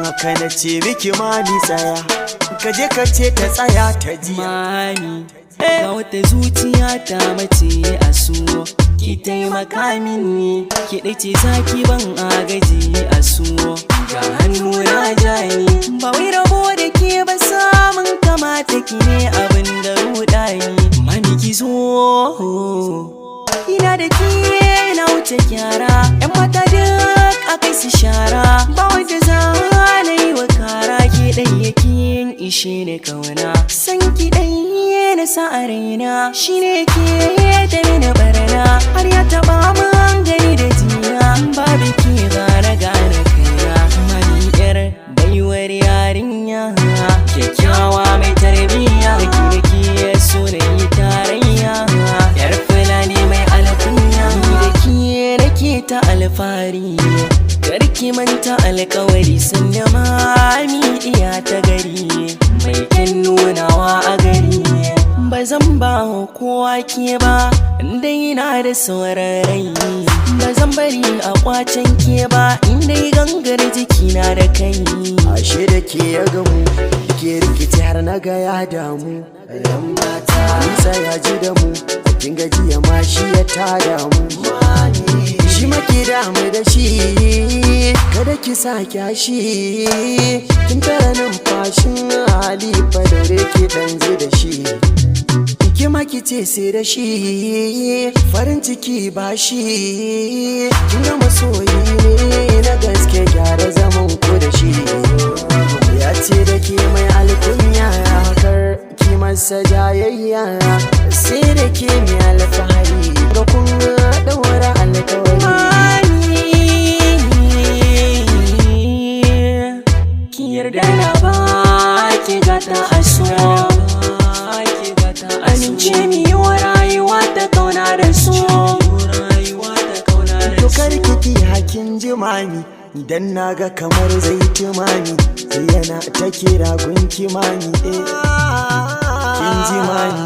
haka na ce miki mami tsaya, ka je ka ce ta tsaya ta jiya. Mami, ga wata zuciya ta mace a so, ki taimaka mini, ki dace zaki ban agaji a so. Ga hannu na jani, ba wai rabo da ke ba samun kamata ki ne abin da rudani. Mami ki zo, ina da ke na wuce kyara, yan mata duk akai su shara, ba wanda za na yi wa kara. Ke ɗan yake ishe ne kauna, san ki ɗan na sa a raina, shi ne ke da mini barna, har ya taɓa man gani da jiya. Babu ke gane kaina, mami yar baiwar yarinya, kyakkyawa mai tarbiyya, da ke so na yi tarayya, yar fulani mai alkunya, da ke nake ta alfahari. Karki manta alkawari, sanya mami iya ta gari, mai kyan nunawa a gari. Ba zan ba kowa ke ba, inda yana da saurarai. Ba zan bari a kwacen ke ba, inda gangar jikina da kai. Ashe da ke ya gamu, ke rikici har na ga ya damu. Yan mata nisa ya ji da mu, kin gajiya ma shi ya tada mu. Shi maki damu da shi, kada ki sa kyashi, kin tara numfashin halifa da reke dan da shi. Ki maki ce sai da shi, farin ciki ba shi, kin ga masoyi ne na gaske, gyara zaman ku da shi. Ya ce da ke mai alkunya, kar ki masa jayayya, sai da ke mai alfahari, ga kun daura alkawari. Ki yarda na ba ki gata a so, amince mi yi wa rayuwa ta kauna da so. To kar ki hakin jimami, idan na ga kamar zai tumami, sai yana ta kira gunki mami, kin jimami.